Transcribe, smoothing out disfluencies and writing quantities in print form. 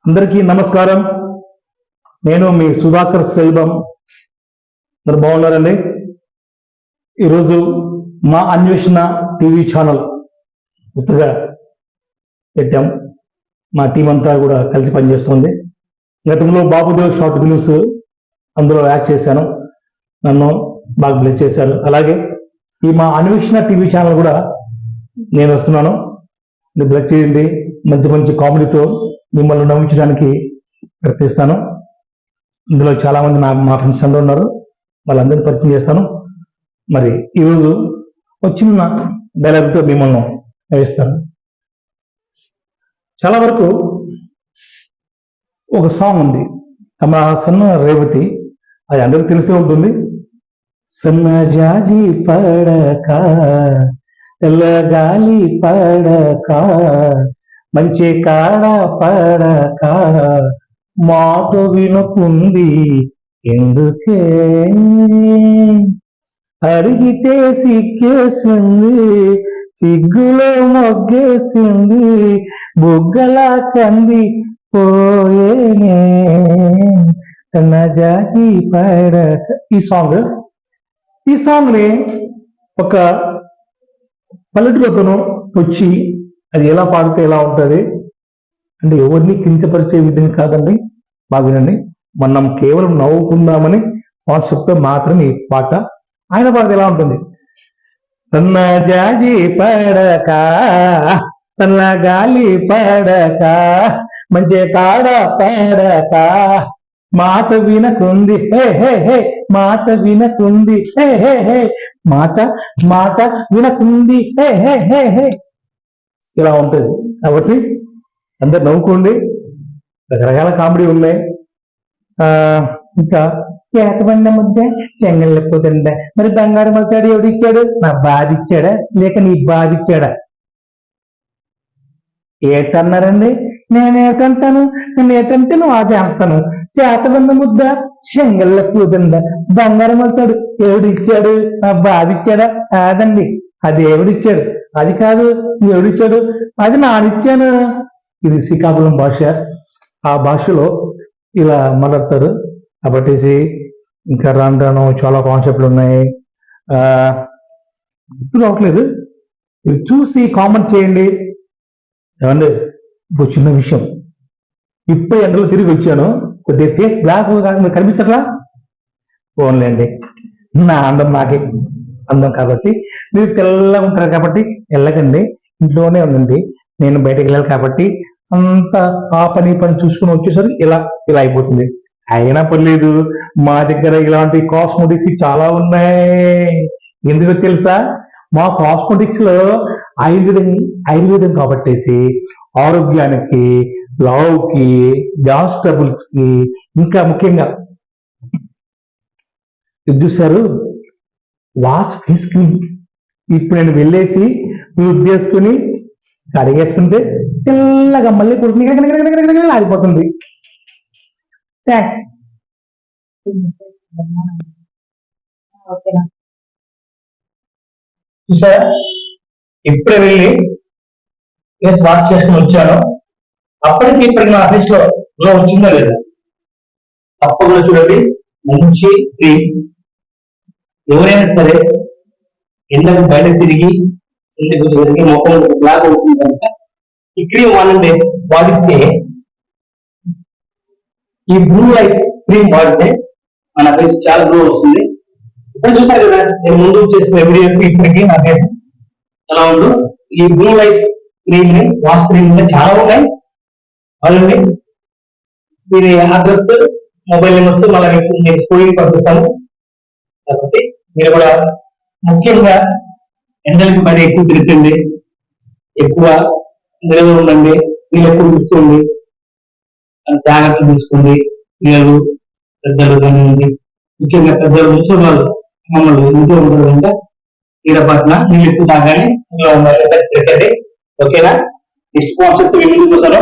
అందరికీ నమస్కారం. నేను మీ సుధాకర్ సెల్వం. మీరు బాగున్నారండి? ఈరోజు మా అన్వేషణ టీవీ ఛానల్ కొత్తగా పెట్టాం. మా టీం అంతా కూడా కలిసి పనిచేస్తుంది. గతంలో బాబుదేవ్ షార్ట్ ఫిల్మ్స్ అందులో యాక్ట్ చేశాను. నన్ను బాగా బ్లెస్ చేశారు. అలాగే ఈ మా అన్వేషణ టీవీ ఛానల్ కూడా నేను వస్తున్నాను. బ్లెస్ చేయండి. మంచి మంచి కామెడీతో మిమ్మల్ని నవ్వించడానికి ప్రయత్నిస్తాను. ఇందులో చాలా మంది మా ఫ్రెండ్స్ అందరూ ఉన్నారు. వాళ్ళందరినీ పరిచయం చేస్తాను. మరి ఈరోజు ఒక చిన్న డైలాగ్తో మిమ్మల్ని నవ్విస్తాను. చాలా వరకు ఒక సాంగ్ ఉంది, సన్న రేవతి, అది అందరికీ తెలిసే ఉంటుంది. సన్నజాజి పడక తెల్లగాలి పడక మంచి కాడ పడక మాట వినుకుంది ఎందుకే, అడిగితే సిగ్గేసింది, సిగ్గులో మొగ్గేసింది, బుగ్గలా కంది పోయేనే సన్నజాజి పడక. ఈ సాంగ్ ని ఒక పల్లెటూరుతోనూ వచ్చి అది ఎలా పాడితే ఎలా ఉంటుంది అంటే ఎవరిని కించపరిచే విధంగా కాదండి. బాగా వినండి. మనం కేవలం నవ్వుకుందామని కాన్సెప్ట్తో మాత్రమే ఈ పాట. ఆయన పాడితే ఎలా ఉంటుంది? సన్నజాజి పడక సన్నగాలి పడక మంచి కాడ పడక మాట వినకుంది హే హే హే, మాట వినకుంది హే హే హే, మాట వినకుంది హే హే హే హే. ఇలా ఉంటుంది. కాబట్టి అందరు నవ్వుకోండి. రకరకాల కామెడీ ఉన్నాయి. ఇంకా చేతబండ ముద్ద చెంగళ్ళపోతుందా, మరి బంగారం అవుతాడు ఎవడిచ్చాడు? నా బాధిచ్చాడా లేక నీ బాధిచ్చాడా? ఏటన్నారండి? నేనేటంటాను, నేను ఏటంటే నువ్వు అదే అంటాను. చేతబండ ముద్ద చెంగళ్ళ కూదండ బంగారం అవుతాడు ఎవడిచ్చాడు? నా బాధిచ్చాడా? కాదండి, అది ఎవడిచ్చాడు, అది కాదు. ఎవడిచ్చాడు? అది నానిచ్చాను. ఇది శ్రీకాకుళం భాష. ఆ భాషలో ఇలా మాట్లాడతారు. కాబట్టి ఇంకా రాను చాలా కాన్సెప్ట్లు ఉన్నాయి. గుర్తు రావట్లేదు. ఇది చూసి కామెంట్ చేయండి. ఏమండి, ఇప్పుడు చిన్న విషయం. ఇప్పుడు ఎండలో తిరిగి వచ్చాను. కొద్దిగా ఫేస్ బ్లాక్ మీరు కనిపించట్లా? ఫోన్లేండి, నా అందం నాకే అందం. కాబట్టి మీరు తెల్లగా ఉంటారు కాబట్టి వెళ్ళకండి, ఇంట్లోనే ఉండండి. నేను బయటకు వెళ్ళాలి కాబట్టి అంత ఆ పని చూసుకుని వచ్చేసరికి ఇలా అయిపోతుంది. అయినా పర్లేదు, మా దగ్గర ఇలాంటి కాస్మెటిక్స్ చాలా ఉన్నాయి. ఎందుకు తెలుసా? మా కాస్మెటిక్స్ లో ఆయుర్వేదం కాబట్టేసి ఆరోగ్యానికి, లావుకి, గ్యాస్ ట్రబుల్స్ కి, ఇంకా ముఖ్యంగా ఇది చూసారు వాష్ ఫేస్ క్రీమ్. ఇప్పుడు నేను వెళ్ళేసి యూజ్ చేసుకుని కడిగేసుకుంటే తెల్లగా మళ్ళీ కొడుకుని ఆడిపోతుంది. చూసారా? ఇప్పుడే వెళ్ళి ఫేస్ వాష్ చేసుకుని వచ్చాను. అప్పటికి ఇప్పటికి నా ఫేస్ లో వచ్చిందా లేదా? తప్పకుండా చూడండి. మంచి క్రీమ్. ఎవరైనా సరే ఎండకు బయట తిరిగి మొక్కలు బ్లాక్ అవుతుంది కనుక ఈ క్రీమ్ వాడితే ఈ బ్లూ లైఫ్ క్రీమ్ వాడితే మన ఫేస్ చాలా గ్లో వస్తుంది. ఇప్పుడు చూసారు కదా, నేను ముందు చేసిన వీడియో ఇప్పటికీ నా ఫేస్ ఎలా ఉందో. ఈ బ్లూ లైఫ్ క్రీమ్ ని, వాష్ క్రీమ్ చాలా ఉన్నాయి. అవునండి, దీని అడ్రస్, మొబైల్ నెంబర్స్ మళ్ళీ నేను స్కూల్కి పంపిస్తాను. కాబట్టి మీరు కూడా ముఖ్యంగా ఎండలకు బయట ఎక్కువ తిరుగుతుంది, ఎక్కువ నిలవ ఉండండి, నీళ్ళు ఎక్కువ తీసుకోండి, జాగ్రత్తలు తీసుకోండి. పిల్లలు పెద్దలు కానివ్వండి, ముఖ్యంగా పెద్దలు ముసలి వాళ్ళు మమ్మల్ని ఇంట్లో ఉండదు కనుక నీళ్ళ పట్ల నీళ్ళు ఎక్కువ తాగానే ఇంట్లో ఉండాలి. ఓకేనా? నెక్స్ట్ కాన్సెప్ట్ ముందుకు వస్తాను.